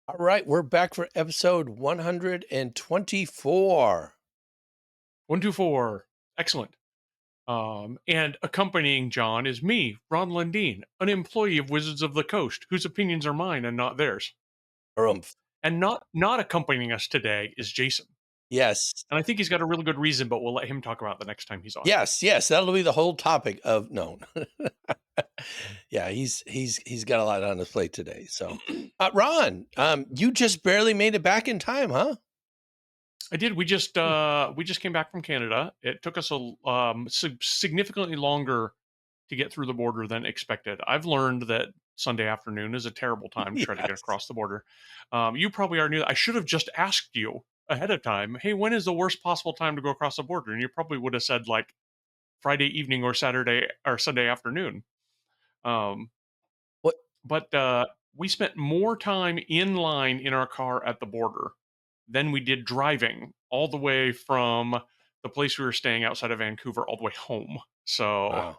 All right, we're back for episode 124. 124. Excellent. And accompanying John is me, Ron Lundeen, an employee of Wizards of the Coast, whose opinions are mine and not theirs. Harumph. And not accompanying us today is Jason. Yes, And I think he's got a really good reason, but we'll let him talk about it the next time he's on. yes, that'll be the whole topic of no. Yeah, he's got a lot on his plate today. So, Ron, you just barely made it back in time, huh? I did. We just came back from Canada. It took us significantly longer to get through the border than expected. I've learned that Sunday afternoon is a terrible time to try to get Yes. across the border. You probably already knew that. I should have just asked you ahead of time, hey, when is the worst possible time to go across the border? And you probably would have said like Friday evening or Saturday or Sunday afternoon. Um, What? but we spent more time in line in our car at the border than we did driving all the way from the place we were staying outside of Vancouver all the way home. So Wow,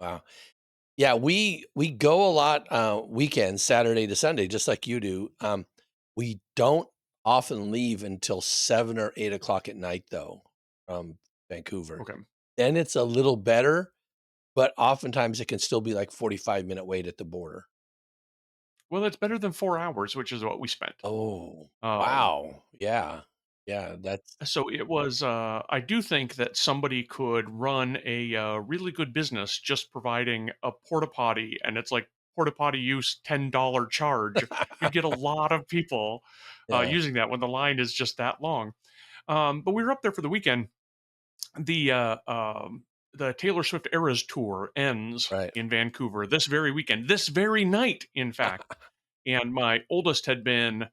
wow. Yeah, we go a lot weekends, Saturday to Sunday, just like you do. We don't often leave until 7 or 8 o'clock at night, though, from Vancouver. okay. Then it's a little better, but oftentimes it can still be like 45-minute wait at the border. Well, it's better than 4 hours, which is what we spent. Oh, Um, wow. Yeah. Yeah, that's so it was. I do think that somebody could run a really good business just providing a porta potty, and it's like porta potty use $10 charge. You'd get a lot of people yeah, using that when the line is just that long. But we were up there for the weekend. The Taylor Swift Eras tour ends right. in Vancouver this very weekend, this very night, in fact. And my oldest had been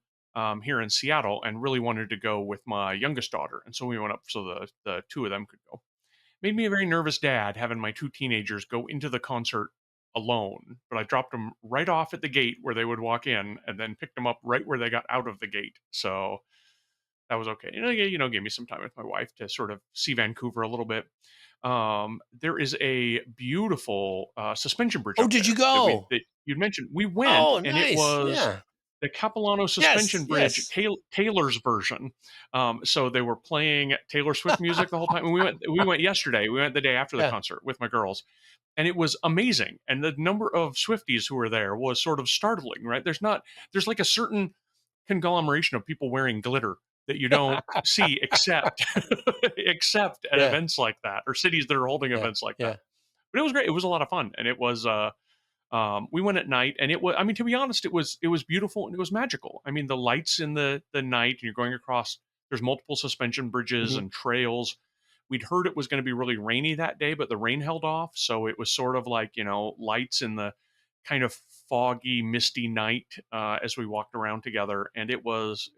here in Seattle and really wanted to go with my youngest daughter, and so we went up so the two of them could go. Made me a very nervous dad having my two teenagers go into the concert alone, but I dropped them right off at the gate where they would walk in, and then picked them up right where they got out of the gate. So that was okay. And gave me some time with my wife to sort of see Vancouver a little bit. There is a beautiful suspension bridge Oh, up did you there go? that you'd mentioned. We went, Oh, and it nice. was Yeah. the Capilano Yes, Suspension Bridge yes. Taylor's version. So they were playing Taylor Swift music the whole time. And we went yesterday. We went the day after the Yeah. concert with my girls, and it was amazing. And the number of Swifties who were there was sort of startling. Right? There's like a certain conglomeration of people wearing glitter that you don't see except except at Yeah, events like that, or cities that are holding yeah, events like that. yeah. But it was great. It was a lot of fun, and it was. We went at night, and it was. I mean, to be honest, it was beautiful and it was magical. I mean, the lights in the night, and you're going across. There's multiple suspension bridges Mhm. and trails. We'd heard it was going to be really rainy that day, but the rain held off, so it was sort of like lights in the kind of foggy, misty night as we walked around together, and it was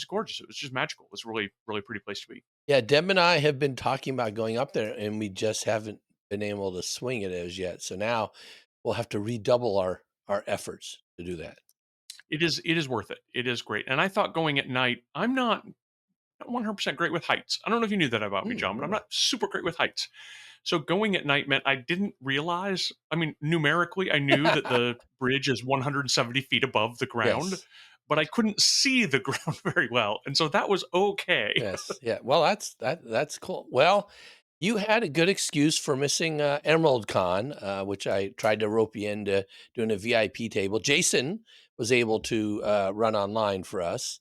gorgeous. It was just magical. It was really really pretty place to be. Yeah, Deb and I have been talking about going up there, and we just haven't been able to swing it as yet. So now we'll have to redouble our efforts to do that. It is worth it. It is great. And I thought going at night, I'm not 100% great with heights. I don't know if you knew that about me, John, but I'm Really? not super great with heights. So going at night meant I didn't realize, I mean, numerically, I knew that the bridge is 170 feet above the ground, Yes. but I couldn't see the ground very well. And so that was okay. Yes. Yeah. Well, that's cool. Well, you had a good excuse for missing Emerald Con, which I tried to rope you into doing a VIP table. Jason was able to run online for us.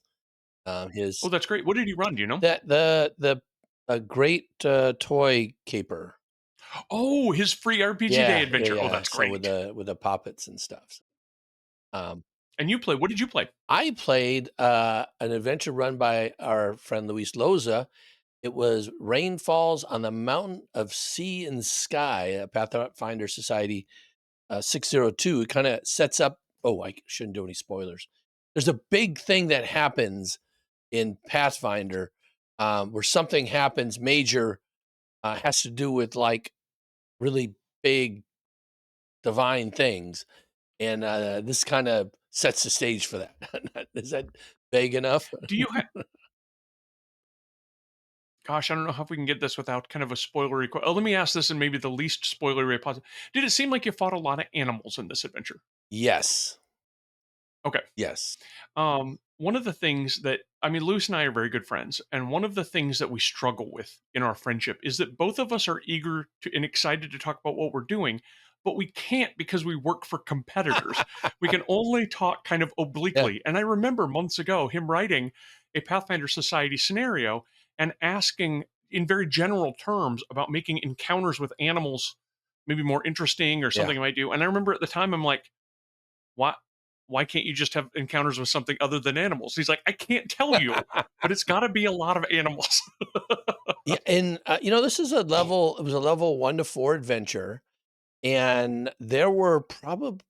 Oh, His that's great. What did he run? Do you know? that the a great toy caper. Oh, his free RPG Day adventure. Oh, Yeah. that's So great. with the poppets and stuff. Um, And you play, what did you play? I played an adventure run by our friend Luis Loza. It was Rain Falls on the Mountain of Sea and Sky, a Pathfinder Society 602. It kind of sets up. Oh, I shouldn't do any spoilers. There's a big thing that happens in Pathfinder where something happens major, has to do with like really big divine things. And this kind of sets the stage for that. Is that vague enough? Do you have, gosh, I don't know how we can get this without kind of a spoilery. Let me ask this in maybe the least spoilery way possible. Did it seem like you fought a lot of animals in this adventure? Yes. Okay. Yes. one of the things that I mean, Luce and I are very good friends, and one of the things that we struggle with in our friendship is that both of us are eager to and excited to talk about what we're doing, but we can't because we work for competitors. We can only talk kind of Yeah, obliquely. And I remember months ago him writing a Pathfinder Society scenario and asking in very general terms about making encounters with animals maybe more interesting or yeah. something I might do. And I remember at the time I'm like, why can't you just have encounters with something other than animals? He's like, I can't tell you, but it's got to be a lot of animals. Yeah, and, this is it was a level 1 to 4 adventure, and there were probably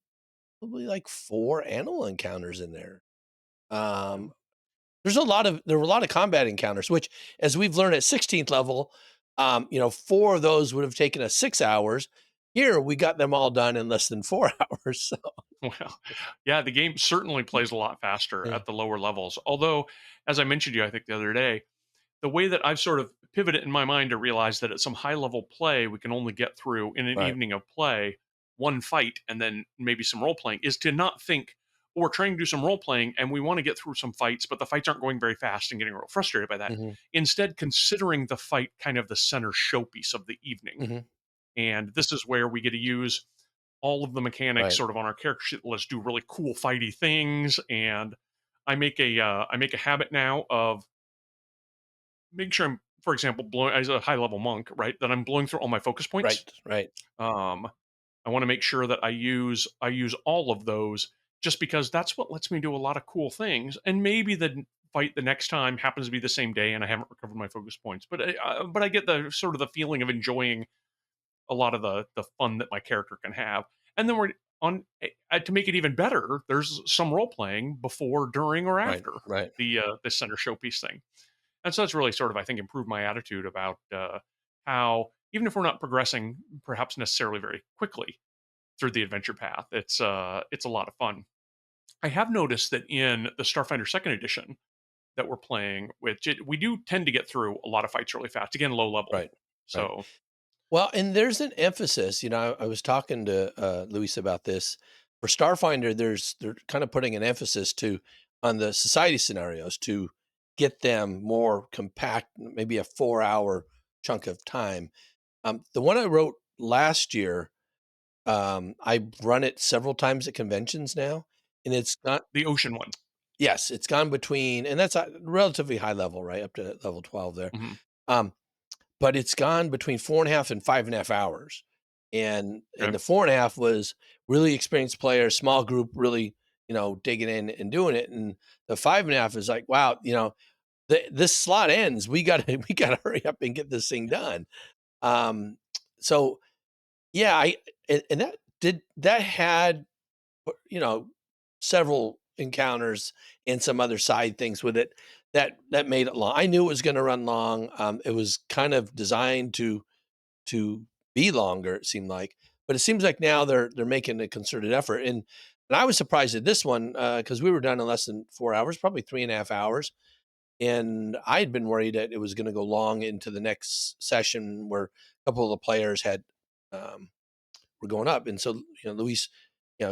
like 4 animal encounters in there. Um, there were a lot of combat encounters, which, as we've learned at 16th level, 4 of those would have taken us 6 hours. Here, we got them all done in less than 4 hours, so Well, yeah, the game certainly plays a lot faster yeah, at the lower levels. Although, as I mentioned to you, I think the other day, the way that I've sort of pivoted in my mind to realize that at some high level play, we can only get through in an right. evening of play one fight and then maybe some role playing is to not think, oh, we're trying to do some role playing and we want to get through some fights, but the fights aren't going very fast and getting real frustrated by that. Mhm, Instead, considering the fight kind of the center showpiece of the evening. mhm, And this is where we get to use all of the mechanics right, sort of on our character sheet. Let's do really cool fighty things. And I make a habit now of making sure I'm, for example, blowing as a high level monk, right? That I'm blowing through all my focus points. right, right, Um, I want to make sure that I use all of those just because that's what lets me do a lot of cool things. And maybe the fight the next time happens to be the same day and I haven't recovered my focus points, but I get the sort of the feeling of enjoying a lot of the fun that my character can have. And then we're on to make it even better. There's some role playing before, during, or right, after right. the center showpiece thing. And so that's really sort of I think improved my attitude about how even if we're not progressing perhaps necessarily very quickly through the adventure path, it's a lot of fun. I have noticed that in the Starfinder Second Edition that we're playing, which we do tend to get through a lot of fights really fast. Again, low level. Right, right. So Well, and there's an emphasis, I was talking to, Luis about this. For Starfinder, they're kind of putting an emphasis on the society scenarios to get them more compact, maybe a 4-hour chunk of time. The one I wrote last year, I've run it several times at conventions now, and it's got the ocean one. yes, it's gone between, and that's a relatively high level, right, up to level 12 there. Hmm. Um, but it's gone between 4.5 and 5.5 hours, and Okay. the 4.5 was really experienced players, small group, really, digging in and doing it, and the 5.5 is like, wow, this slot ends, we gotta we gotta hurry up and get this thing done. Um, so, yeah, and that had, you know, several encounters and some other side things with it that made it long. I knew it was gonna run long, it was kind of designed to be longer, it seemed like. But it seems like now they're making a concerted effort, and I was surprised at this one, because we were done in less than 4 hours, probably 3.5 hours, and I had been worried that it was gonna go long into the next session where a couple of the players um, were going up, and so, Luis,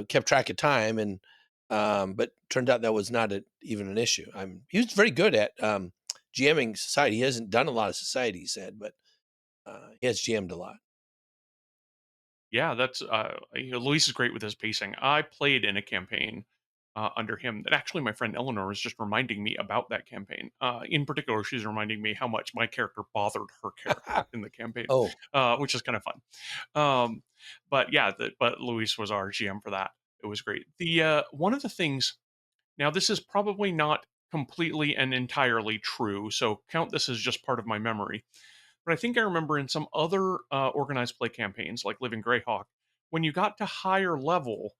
kept track of time, and, but turned out that was not even an issue. He was very good at, GMing society. He hasn't done a lot of society, he said, but, he has GM'd a lot. Yeah, that's Luis is great with his pacing. I played in a campaign under him that actually my friend Eleanor was just reminding me about that campaign. In particular, she's reminding me how much my character bothered her character in the campaign, Oh, which is kind of fun. Um, but yeah, but Luis was our GM for that. It was great. The one of the things now this is probably not completely and entirely true, so count this as just part of my memory, but I think I remember in some other organized play campaigns, like Living Greyhawk, when you got to higher level,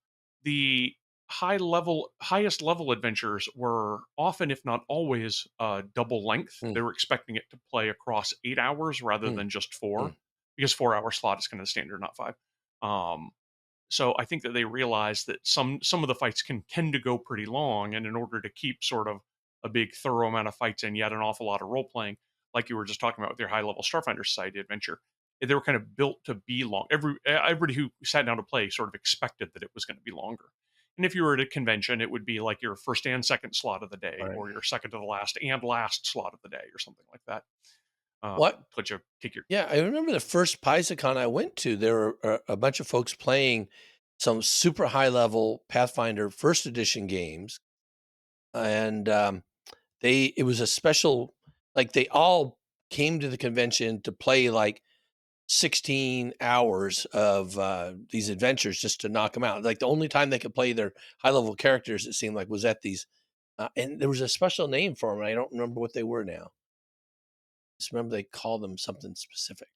the highest level adventures were often, if not always, double length. mm, They were expecting it to play across 8 hours rather mm, than just four, mm, because 4 hour slot is kind of the standard, not five. Um, so I think that they realized that some of the fights can tend to go pretty long, and in order to keep sort of a big thorough amount of fights and yet an awful lot of role playing, like you were just talking about with your high level Starfinder Society adventure, they were kind of built to be long. Everybody who sat down to play sort of expected that it was going to be longer, And if you were at a convention, it would be like your first and second slot of the day, Right. or your second to the last and last slot of the day, or something like that. What? Put you take your Yeah, I remember the first PaisaCon I went to, there were a bunch of folks playing some super high level Pathfinder first edition games, and, they it was a special like, they all came to the convention to play, like, 16 hours of, these adventures just to knock them out. Like, the only time they could play their high level characters, it seemed like, was at these and there was a special name for them. I don't remember what they were now. Just remember they called them something specific.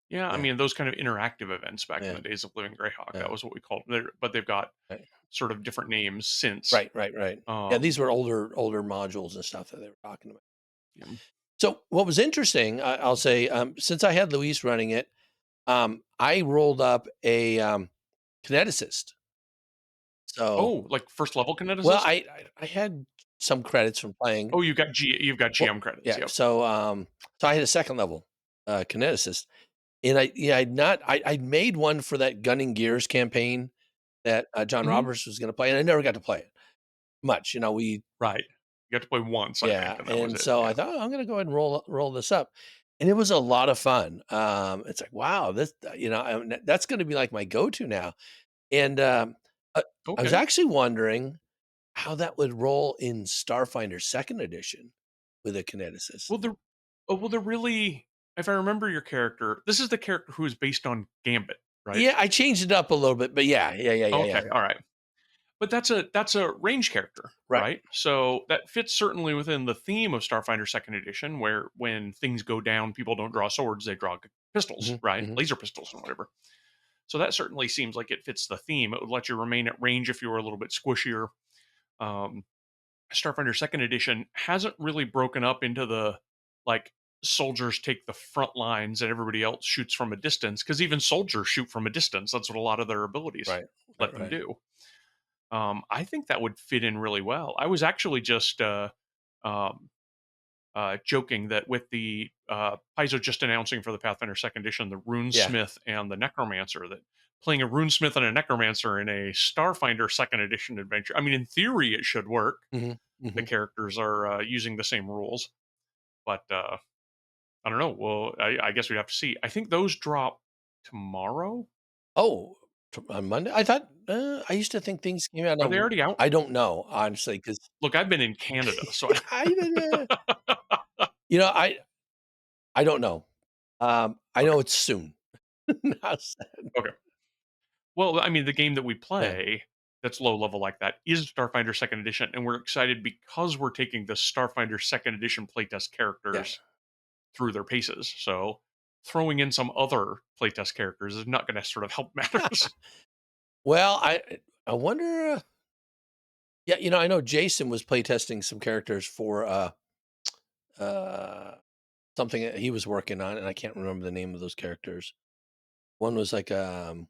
yeah. I Yeah, mean, those kind of interactive events back in yeah, the days of Living Greyhawk, that yeah. was what we called them. But they've got Right. sort of different names since. Right, right, right. Yeah, these Um, were older modules and stuff that they were talking about. yeah. So what was interesting, I'll say, since I had Luis running it, I rolled up a kineticist. So, Oh, like first level well, kineticist? I had some credits from playing. Oh, you've got Well, GM credits. yeah. Yep. So I had a second level kineticist, and I'd not I'd made one for that Gunning Gears campaign that John Hmm. Roberts was going to play, and I never got to play it much. We Right. You got to play once, I think, Yeah, and that was and it. so I Yeah. thought, "Oh, I'm gonna go ahead and roll this up," and it was a lot of fun. It's like, wow, this, that's gonna be like my go-to now. And uh, I was Okay. actually wondering how that would roll in Starfinder Second Edition with a kineticist. Well, they're really. If I remember your character, this is the character who is based on Gambit, right? Yeah, I changed it up a little bit, but yeah, yeah. Okay. All right. But that's a range character, Right. right? So that fits certainly within the theme of Starfinder Second Edition, where when things go down, people don't draw swords; they draw pistols, Hmm, right? hmm. Laser pistols and whatever. So that certainly seems like it fits the theme. It would let you remain at range if you were a little bit squishier. Um, Starfinder Second Edition hasn't really broken up into the like soldiers take the front lines and everybody else shoots from a distance because even soldiers shoot from a distance. That's what a lot of their abilities Right, let right, them right. do. I think that would fit in really well. I was actually just um, joking that with the Paizo just announcing for the Pathfinder Second Edition the Yeah. Runesmith and the Necromancer, that playing a Runesmith and a Necromancer in a Starfinder Second Edition adventure. I mean, in theory, it should work. Hmm, The hmm. characters are using the same rules, but I don't know. Well, I guess we'd have to see. I think those drop tomorrow. Oh, on Monday? I thought I used to think things came out Are they on. already out? I don't know honestly because Look, I've been in Canada, so I, you know, I don't know. I okay, know it's soon. How's that? okay. Well, I mean, the game that we Yeah, play that's low level like that is Starfinder Second Edition, and we're excited because we're taking the Starfinder Second Edition playtest yeah. characters through their paces. So throwing in some other playtest characters is not going to sort of help matters. Well, I wonder, yeah, I know Jason was playtesting some characters for, uh, something that he was working on, and I can't remember the name of those characters. One was like, a,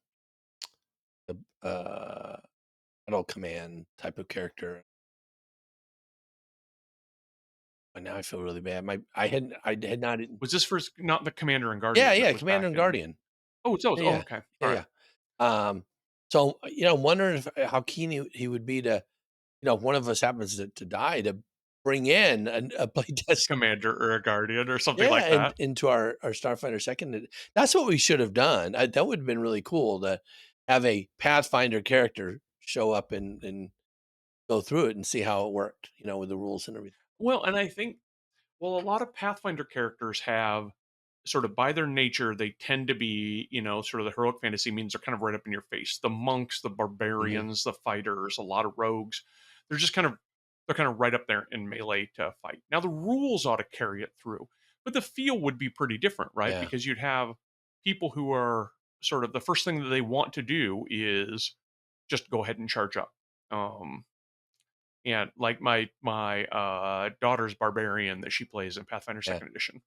battle command type of character, and now I feel really bad. I had not. Was this for not the Commander and Yeah, Guardian that yeah, was Commander back and in? Guardian. Oh, it's those. Oh, Yeah, okay. All yeah, right. yeah. So, I'm wondering if how keen he would be to, if one of us happens to die, to bring in a playtest. Commander or a Guardian or something Yeah, like and that. into our Starfighter Second. That's what we should have done. That would have been really cool to have a Pathfinder character show up and go through it and see how it worked, with the rules and everything. Well, and I think a lot of Pathfinder characters have sort of by their nature, they tend to be, sort of the heroic fantasy means they're kind of right up in your face. The monks, the Mhm. barbarians, the fighters, a lot of rogues. They're just they're kind of right up there in melee to fight. Now the rules ought to carry it through, but the feel would be pretty different, right? Yeah, Because you'd have people who are sort of the first thing that they want to do is just go ahead and charge up. Um, and like my daughter's barbarian that she plays in Pathfinder yeah. Second Edition,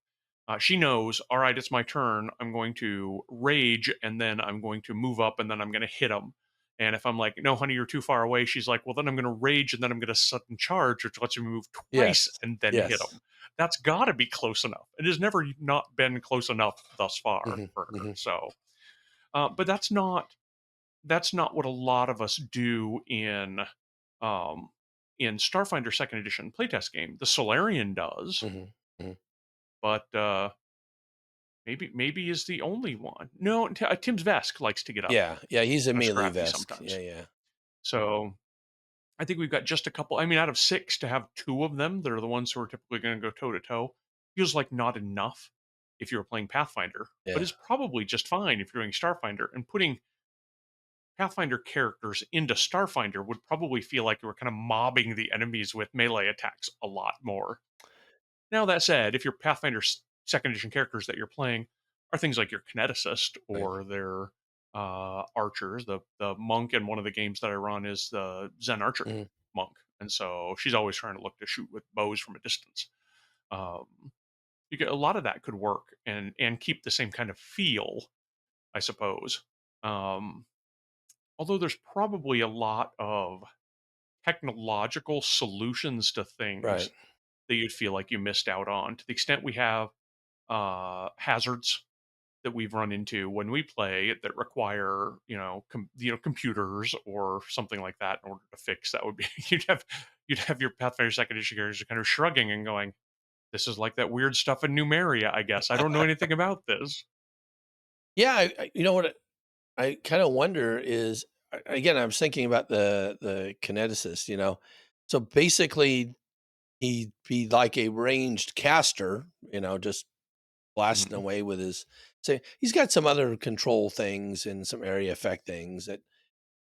she knows, all right, it's my turn. I'm going to rage and then I'm going to move up and then I'm going to hit him. And if I'm like, no, honey, you're too far away, she's like, well, then I'm going to rage and then I'm going to sudden charge, which lets you move Yes. twice and then hit Yes. him. That's got to be close enough. It has never not been close enough thus far Mhm, for her. mhm. So, but that's not. that's not what a lot of us do um, in Starfinder Second Edition playtest game. The Solarian does, Mhm, mhm. but maybe is the only one. No, Tim's Vesk likes to get up Yeah, yeah, he's a melee scrappy Vesk. Yeah, sometimes. yeah. So I think we've got just a couple. I mean, out of six, to have two of them that are the ones who are typically going to go toe to toe feels like not enough if you're playing Pathfinder, but Yeah, is probably just fine if you're doing Starfinder. And putting Pathfinder characters into Starfinder would probably feel like you were kind of mobbing the enemies with melee attacks a lot more. Now, that said, if your Pathfinder second edition characters that you're playing are things like your kineticist right. or their archers, the monk in one of the games that I run is the Zen archer Mhm. monk, and so she's always trying to look to shoot with bows from a distance. Um, you get a lot of that could work and keep the same kind of feel, I suppose. Um, Although there's probably a lot of technological solutions to things Right. that you'd feel like you missed out on to the extent we have hazards that we've run into when we play that require computers or something like that in order to fix that would be you'd have your Pathfinder second edition characters kind of shrugging and going, this is like that weird stuff in Numeria, I guess. I don't know anything about this. Yeah, you know what I kinda wonder is, again, I was thinking about the kineticist, you know? So, basically, he'd be like a ranged caster, you know, just blasting Mhm. away with his say he's got some other control things and some area effect things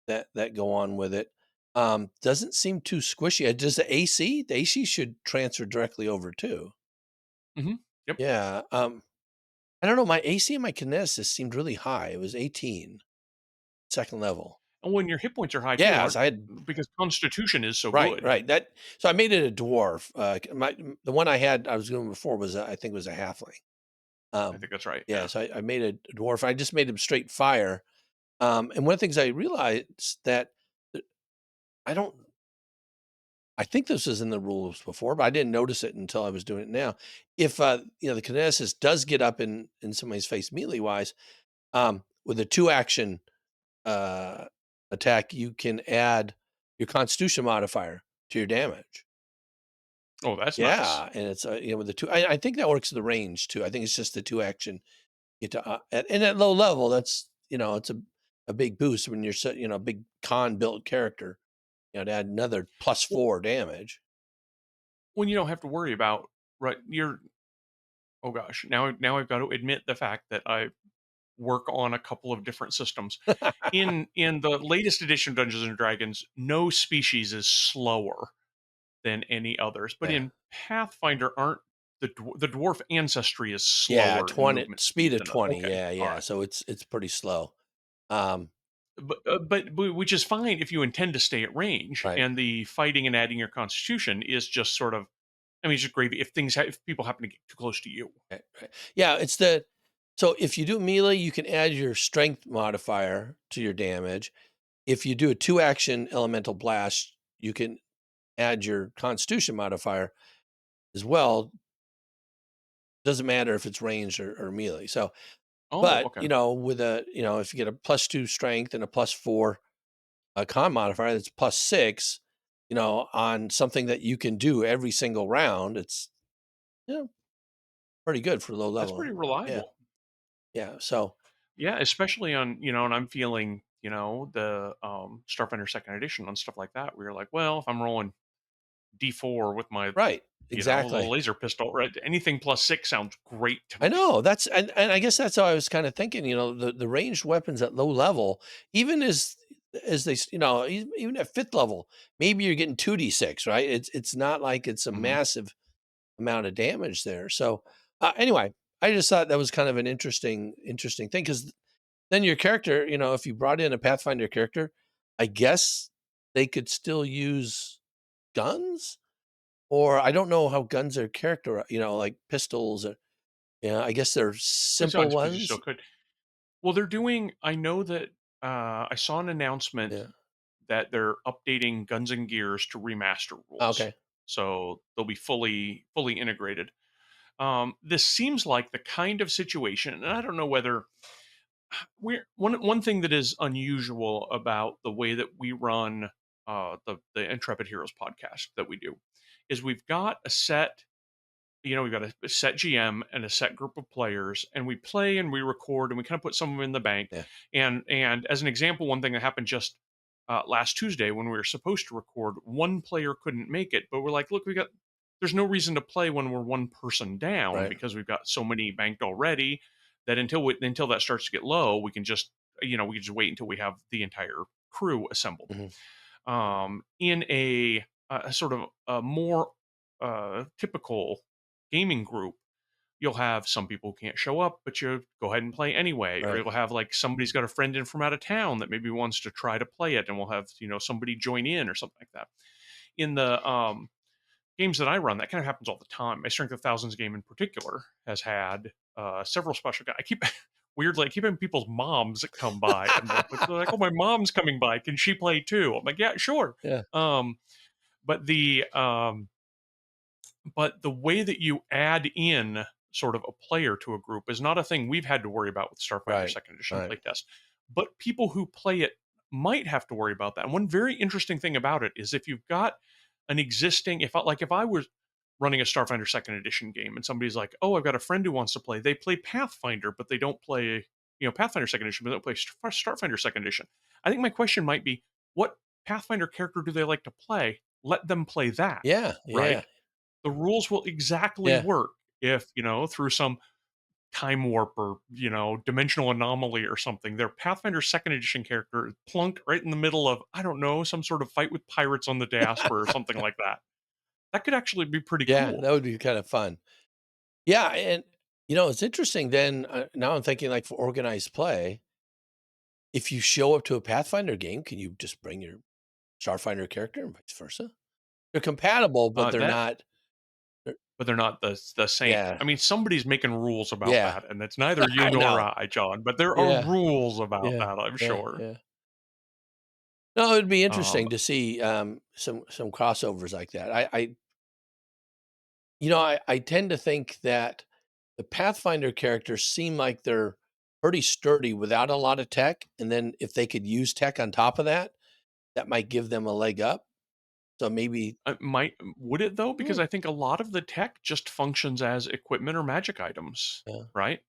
that go on with it. Doesn't seem too squishy. Does the AC? The AC should transfer directly over too. Mhm. Yep. Yeah. I don't know. My AC and my kinesis seemed really high. It was 18, second level. And when your hit points are high too, Yes, aren't I had because constitution is so right, good. right. That so I made it a dwarf. The one I was doing before was I think was a halfling. I think that's right. Yeah, Yeah. so I made a dwarf. I just made him straight fire. And one of the things I realized that th- I don't I think this was in the rules before, but I didn't notice it until I was doing it now. If the kinesis does get up in somebody's face melee wise, with a two action uh, attack, you can add your Constitution modifier to your damage. Oh, that's nice. Yeah, and it's with the two. I think that works the range too. I think it's just the two action. Get to and at low level, that's it's a big boost when you're a big con built character. To add another plus Well, 4 damage. when you don't have to worry about right, you're oh gosh, now I've got to admit the fact that I work on a couple of different systems. In the latest edition of Dungeons and Dragons, no species is slower than any others, but Yeah. in Pathfinder, aren't the dwarf ancestry is Yeah, slower in 20 movement speed speed of than us. 20. Okay, Yeah, all yeah. right, So it's pretty slow. Um, but which is fine if you intend to stay at range, right, and the fighting and adding your constitution is just sort of, I mean, it's just gravy if if people happen to get too close to you. right, right. Yeah, so if you do melee, you can add your strength modifier to your damage. If you do a two action elemental blast, you can add your constitution modifier as well. Doesn't matter if it's ranged or melee. So, Oh, but okay. with if you get a plus 2 strength and a plus 4 a con modifier that's plus 6, on something that you can do every single round, it's you know pretty good for low That's level. pretty Yeah, reliable. yeah. So Yeah, especially on, and I'm feeling, the Starfinder second edition on stuff like that, where you're like, well, if I'm rolling D4 with my, right, little exactly. laser pistol, right? Anything plus six sounds great to I me. know that's and I guess that's how I was kind of thinking. The ranged weapons at low level, even as they even at fifth level, maybe you're getting 2d6, right? It's not like it's a Hmm. massive amount of damage there. So anyway, I just thought that was kind of an interesting thing because then your character, if you brought in a Pathfinder character, I guess they could still use guns, or I don't know how guns are character, like pistols. Or, yeah, I guess they're So I simple suppose you still ones. could. Well, they're doing. I know that I saw an announcement Yeah. that they're updating Guns and Gears to remaster rules, Okay. so they'll be fully integrated. This seems like the kind of situation, and I don't know whether We're one thing that is unusual about the way that we run the Intrepid Heroes podcast that we do is we've got a set, we've got a set GM and a set group of players, and we play and we record and we kind of put some of them in the bank. Yeah. And as an example, one thing that happened just last Tuesday when we were supposed to record, one player couldn't make it, but we're like, look, there's no reason to play when we're one person down Right. because we've got so many banked already that until that starts to get low, we can just we can just wait until we have the entire crew assembled. Hmm. In a sort of a more typical gaming group, you'll have some people who can't show up, but you go ahead and play anyway. Or Right. you'll have like somebody's got a friend in from out of town that maybe wants to try to play it, and we'll have somebody join in or something like that. In the games that I run, that kind of happens all the time. My Strength of Thousands game in particular has had several special guys. I keep weirdly, I keep having people's moms that come by, and they're like, "Oh, my mom's coming by. Can she play too?" I'm like, "Yeah, sure." Yeah. Um, but the way that you add in sort of a player to a group is not a thing we've had to worry about with Starfinder Right. Second Edition Right. playtest. But people who play it might have to worry about that. And one very interesting thing about it is if you've got an existing, if I was running a Starfinder Second Edition game and somebody's like, "Oh, I've got a friend who wants to play," they play Pathfinder, but they don't play Pathfinder Second Edition, but they don't play Starfinder Second Edition. I think my question might be, what Pathfinder character do they like to play? Let them play that, Yeah. right? Yeah. The rules will exactly Yeah. work if, through some time warp or, dimensional anomaly or something, their Pathfinder second edition character is plunked right in the middle of, I don't know, some sort of fight with pirates on the Diaspora or something like that. That could actually be pretty Yeah. cool. That would be kind of fun. Yeah. And, it's interesting then. Now I'm thinking like for organized play, if you show up to a Pathfinder game, can you just bring your Starfinder character and vice versa? They're compatible, but they're That not. they're- but they're not the same. Yeah. I mean, somebody's making rules about Yeah. that, and it's neither you I nor know. I, John, but there are Yeah. rules about Yeah. that, I'm Yeah. sure. Yeah. No, it'd be Um, interesting to see some crossovers like that. I tend to think that the Pathfinder characters seem like they're pretty sturdy without a lot of tech, and then if they could use tech on top of that, that might give them a leg up. So maybe. might would it though? Hmm, Because I think a lot of the tech just functions as equipment or magic items, yeah, right?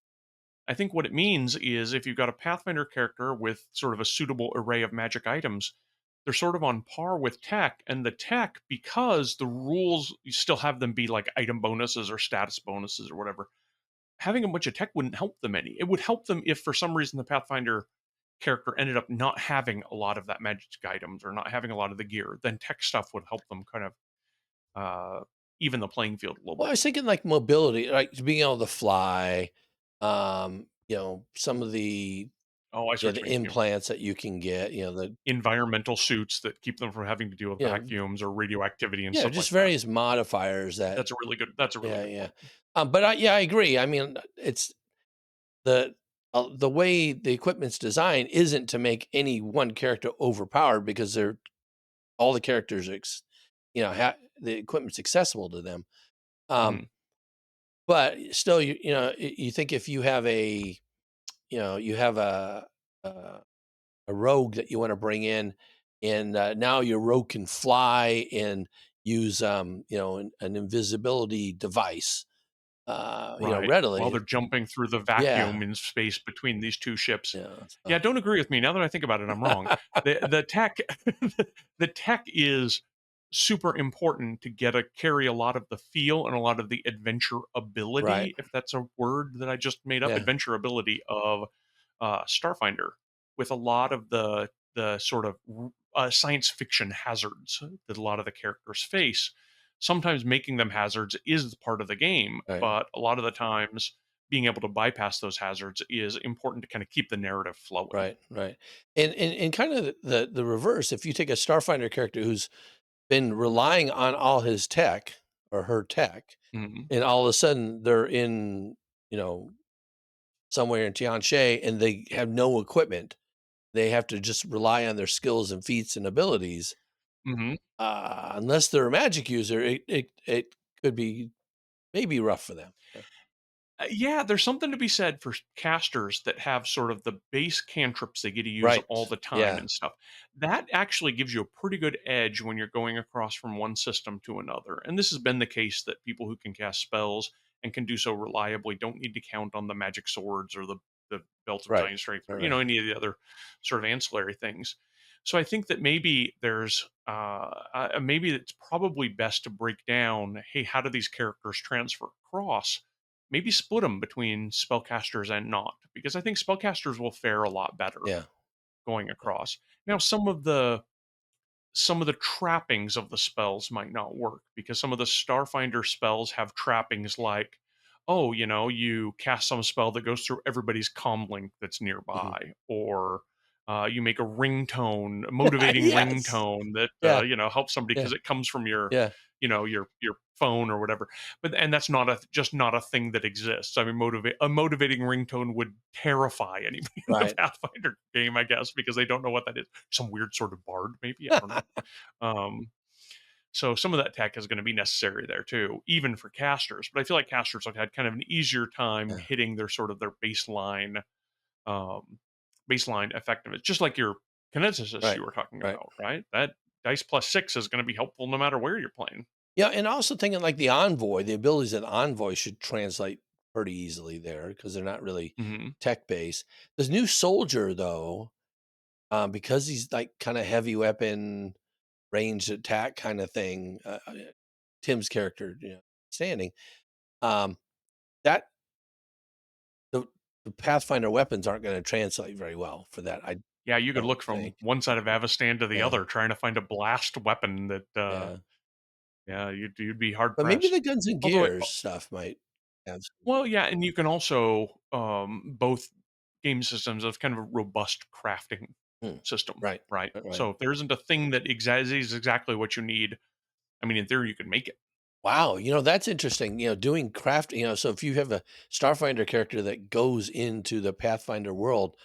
I think what it means is if you've got a Pathfinder character with sort of a suitable array of magic items, they're sort of on par with tech. And the tech, because the rules, you still have them be like item bonuses or status bonuses or whatever, having a bunch of tech wouldn't help them any. It would help them if for some reason the Pathfinder character ended up not having a lot of that magic items or not having a lot of the gear. Then tech stuff would help them kind of uh, even the playing field a little well, I bit. was thinking like mobility, like being able to fly. Some of the Oh, I see what the you mean. implants that you can get. The Environmental suits that keep them from having to deal with you know vacuums or radioactivity and yeah, stuff just like that. various modifiers that. That's a really Yeah, good yeah. point. But I agree. I mean, it's the the way the equipment's designed isn't to make any one character overpowered because they're all the characters the equipment's accessible to them. Um, Mhm, but still, you think if you have you have a, a rogue that you want to bring in, and now your rogue can fly and use an invisibility device, right. While readily. they're jumping through the Yeah, vacuum in space between these 2 ships. yeah. Yeah, don't agree with me. Now that I think about it, I'm wrong. The tech the tech is super important to carry a lot of the feel and a lot of the adventure Right. ability, if that's a word that I just made up, Yeah. adventure ability of Starfinder, with a lot of the sort of science fiction hazards that a lot of the characters face. Sometimes making them hazards is part of the game, Right. but a lot of the times being able to bypass those hazards is important to kind of keep the narrative flowing. Right. Right. And kind of the reverse. If you take a Starfinder character who's been relying on all his tech or her tech, Mhm. and all of a sudden they're in, you know, somewhere in Tianche and they have no equipment. They have to just rely on their skills and feats and abilities. Mhm. Unless they're a magic user, it could be maybe rough for them. Yeah. Yeah, there's something to be said for casters that have sort of the base cantrips they get to use Right. all the time Yeah. and stuff. That actually gives you a pretty good edge when you're going across from one system to another. And this has been the case that people who can cast spells and can do so reliably don't need to count on the magic swords or the belt of Right. giant strength Right. or Right. any of the other sort of ancillary things. So I think that maybe maybe it's probably best to break down, hey, how do these characters transfer across? Maybe split them between spellcasters and not, because I think spellcasters will fare a lot better Yeah. going across. Now, some of the trappings of the spells might not work because some of the Starfinder spells have trappings like, oh, you cast some spell that goes through everybody's comlink that's Hmm. nearby, or you make a ringtone, a motivating Yes. ringtone that Yeah. helps somebody Yeah. because it comes from your Yeah. your phone or whatever. But and that's not a just not a thing that exists. I mean, a motivating ringtone would terrify anybody in the Right. Pathfinder game, I guess, because they don't know what that is. Some weird sort of bard, maybe, I don't know. um, so some of that tech is going to be necessary there too, even for casters. But I feel like casters have had kind of an easier time Yeah. hitting their sort of their um, baseline effectiveness, just like your kineticist Right. you were talking Right. about, right? That dice plus 6 is going to be helpful no matter where you're playing. Yeah, and also thinking like the Envoy, the abilities in Envoy should translate pretty easily there because they're not really Hmm. tech based. This new soldier, though, because he's like kind of heavy weapon, ranged attack kind of thing. Tim's character, standing um, that the, the Pathfinder weapons aren't going to translate very well for that. I Yeah, you could don't look from think. one side of Avastan to the Yeah, other trying to find a blast weapon that, yeah, yeah, you'd be hard but maybe pressed. the guns and Although, gears stuff might have. Some, well, yeah, and you can also both game systems have kind of a robust crafting hmm, system, right, right? right, right. So if there isn't a thing that is exactly what you need, I mean, in theory, you can make it. Wow, that's interesting. Doing craft. So if you have a Starfinder character that goes into the Pathfinder world,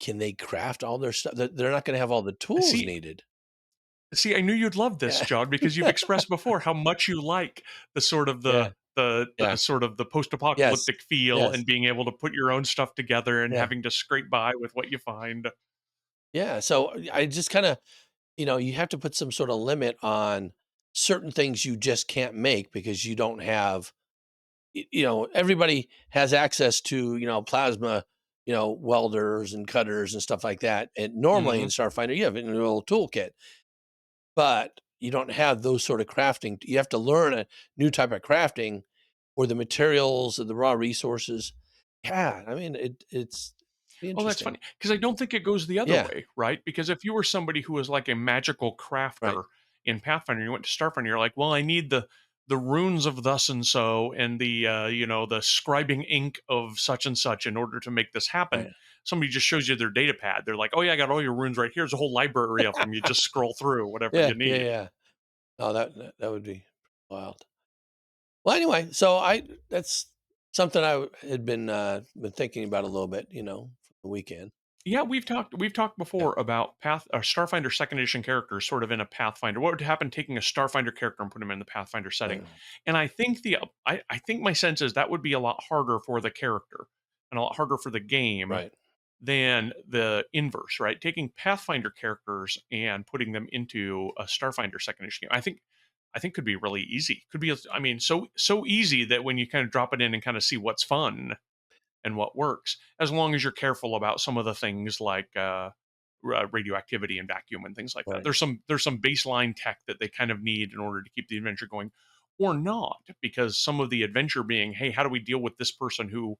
can they craft all their stuff? They're not going to have all the tools See, needed. See, I knew you'd love this, Yeah, John, because you've expressed before how much you like the sort of yeah, the yeah. sort of the Yes, post-apocalyptic feel yes, and being able to put your own stuff together and yeah, having to scrape by with what you find. yeah. So I just kind of, you have to put some sort of limit on certain things you just can't make because you don't have. Everybody has access to plasma. Welders and cutters and stuff like that. And normally in Mhm. Starfinder, you have it in a little toolkit. But you don't have those sort of crafting. You have to learn a new type of crafting or the materials or the raw resources. Yeah, I mean, it's Oh, that's interesting. funny because I don't think it goes the other Yeah, way, right? Because if you were somebody who was like a magical right, crafter in Pathfinder, you went to Starfinder, you're like, well, I need the runes of thus and so and the scribing ink of such and such in order to make this happen. right. Somebody just shows you their data pad. They're like, oh yeah, I got all your runes right here. Here's a whole library of them. You just scroll through whatever Yeah, you yeah, need. yeah. Oh, that would be wild. Well, anyway, so that's something had been thinking about a little bit, for the weekend. Yeah, we've talked Yeah, before about Starfinder second edition characters sort of in a Pathfinder. What would happen taking a Starfinder character and put him in the Pathfinder setting? right, And I think I think my sense is that would be a lot harder for the character and a lot harder for the game right, than the inverse, right? Taking Pathfinder characters and putting them into a Starfinder second edition game. I think could be really easy. Could be, I mean, so easy that when you kind of drop it in and kind of see what's fun, and what works, as long as you're careful about some of the things like radioactivity and vacuum and things like that. right, There's some baseline tech that they kind of need in order to keep the adventure going, or not, because some of the adventure being, hey, how do we deal with this person who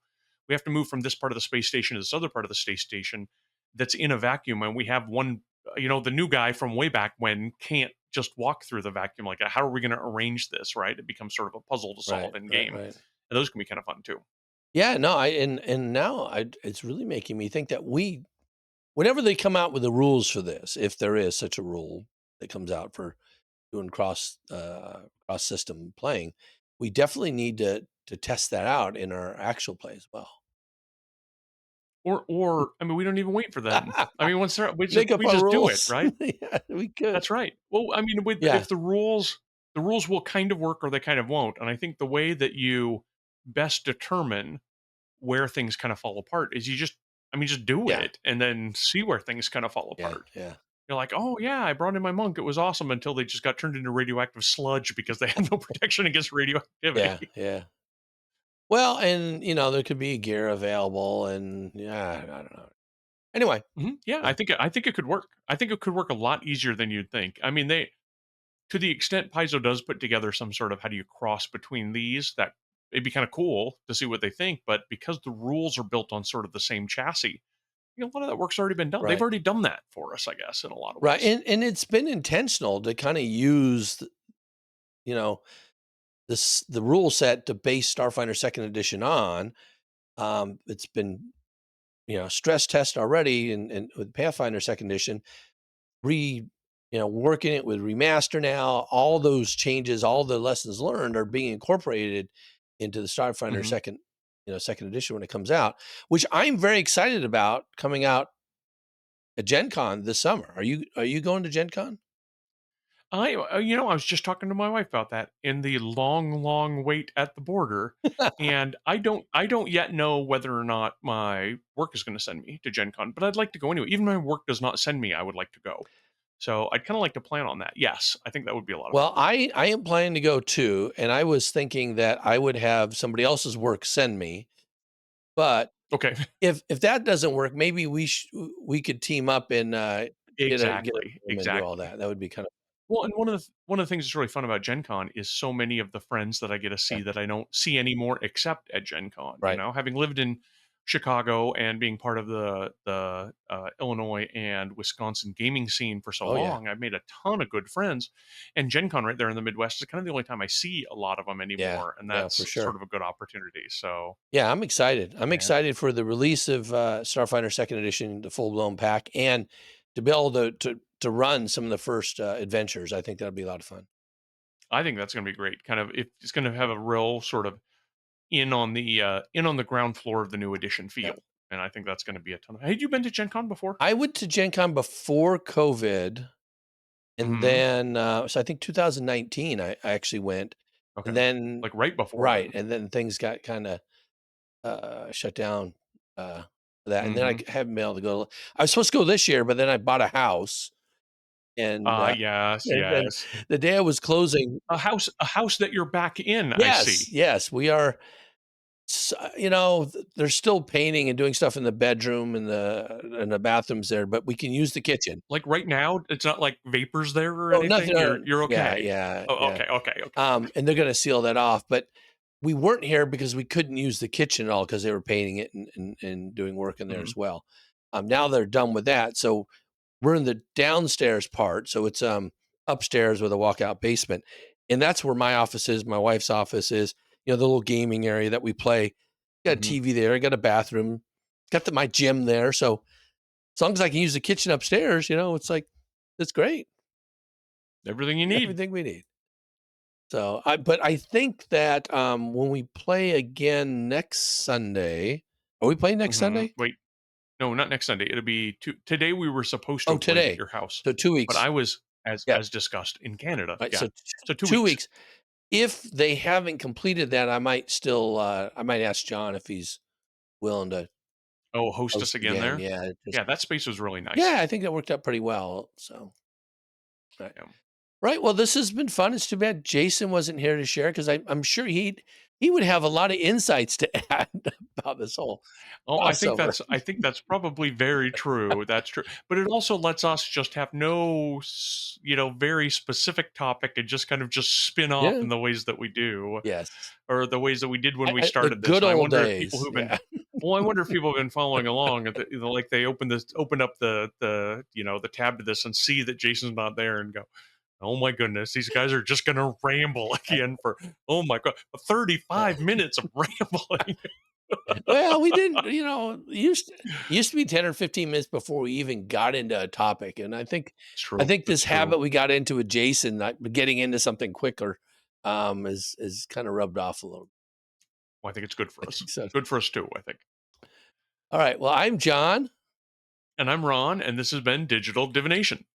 we have to move from this part of the space station to this other part of the space station that's in a vacuum, and we have one, the new guy from way back when can't just walk through the vacuum like that. How are we going to arrange this? Right? It becomes sort of a puzzle to right, solve in right, game, right. and those can be kind of fun too. Yeah, no, and now it's really making me think that whenever they come out with the rules for this, if there is such a rule that comes out for doing cross system playing, we definitely need to test that out in our actual play as well. Or I mean, we don't even wait for them. I mean, once they're Make up we our just do it, rules. right? Yeah, we could. That's right. Well, I mean, with Yeah, if the rules will kind of work or they kind of won't. And I think the way that you best determine where things kind of fall apart is you just, I mean, just do Yeah. it and then see where things kind of fall Yeah. apart. Yeah. You're like, oh yeah, I brought in my monk. It was awesome until they just got turned into radioactive sludge because they had no protection against Yeah. radioactivity. Yeah. Well, and there could be gear available, and yeah, I don't know. Anyway, Yeah, uh, I think it could work. I think it could work a lot easier than you'd think. I mean, they, to the extent Paizo does put together some sort of how do you cross between these, that it'd be kind of cool to see what they think. But because the rules are built on sort of the same chassis, a lot of that work's already been done. They've right, already done that for us, I guess, in a lot of right, ways. and it's been intentional to kind of use, you know, the rule set to base Starfinder Second Edition on. It's been stress test already, and with Pathfinder Second Edition, re working it with remaster now. All those changes, all the lessons learned are being incorporated into the Starfinder hmm Second Edition when it comes out, which I'm very excited about coming out at Gen Con this summer. Are you going to Gen Con? I was just talking to my wife about that in the long, long wait at the border, and I don't yet know whether or not my work is going to send me to Gen Con, but I'd like to go anyway. Even if my work does not send me, I would like to go. So I'd kind of like to plan on that. Yes, I think that would be a lot of Well, fun. I am planning to go too, and I was thinking that I would have somebody else's work send me, but Okay, if that doesn't work, maybe we could team up and get a exactly, room and do all exactly. that. That would be kind of Well, and one of the things that's really fun about Gen Con is so many of the friends that I get to yeah, see that I don't see anymore except at Gen Con. right. Having lived in Chicago and being part of the Illinois and Wisconsin gaming scene for so Oh yeah, long, I've made a ton of good friends. And Gen Con right there in the Midwest is kind of the only time I see a lot of them yeah, anymore, and yeah, for that's sort sure. of a good opportunity. So Yeah, I'm excited. I'm yeah, excited for the release of Starfinder Second Edition, the full blown pack, and to be able to run some of the first adventures. I think that'll be a lot of fun. I think that's going to be great. Kind of, it's going to have a real sort of in on the ground floor of the new edition Yeah. feel, and I think that's going to be a ton. Had you been to Gen Con before? I went to Gen Con before COVID, and hmm then so I think 2019 I actually went, and Okay, then like right before right, then. and then things got kind of shut down. For that, and then hmm haven't been able to go. I was supposed to go this year, but then I bought a house, and Yes, and then yes. the day I was closing. A house that you're back in. I Yes, see. yes, we are. They're still painting and doing stuff in the bedroom and the bathrooms there, but we can use the kitchen. Like right now, it's not like vapors there or Oh, nothing. anything. You're Yeah, okay. yeah, Oh, yeah. okay, okay, okay, okay. And they're gonna seal that off, but we weren't here because we couldn't use the kitchen at all because they were painting it and doing work in there hmm as well. Now they're done with that, so we're in the downstairs part, so it's upstairs with a walkout basement, and that's where my office is. My wife's office is. The little gaming area that we play. Got a hmm TV there. Got a bathroom. Got my gym there. So as long as I can use the kitchen upstairs, it's like it's great. Everything you need. Everything we need. So but I think that when we play again next Sunday, are we playing next Sunday? Wait, no, not next Sunday. It'll be today. We were supposed to Oh, have played at today. your house, So two but weeks. I was Yeah. as discussed in Canada. Right. Yeah, So so 2 weeks. 2 weeks. If they haven't completed that, I might ask John if he's willing to Oh, host us host again again. there? Yeah. Yeah, that space was really Yeah, nice. I think that worked out pretty well. So, right. Yeah. Right. Well, this has been fun. It's too bad Jason wasn't here to share because I'm sure he would have a lot of insights to add about this whole Oh, crossover. I think that's probably very true. That's true. But it also lets us just have no, very specific topic and just kind of just spin off Yeah. in the ways that we do, Yes. or the ways that we did when we The started this. good And I old wonder if people days. who've been, Yeah. well, I wonder if people have been following along at like they open up the tab to this and see that Jason's not there and go, oh my goodness, these guys are just going to ramble again for, oh my God, 35 minutes of rambling. Well, we didn't, it used to be 10 or 15 minutes before we even got into a topic. And It's I true. think That's this true. habit we got into with Jason, like getting into something quicker, is kind of rubbed off a little. Well, I think it's good I for us. think so. Good for us too, I think. All right. Well, I'm John. And I'm Ron, and this has been Digital Divination.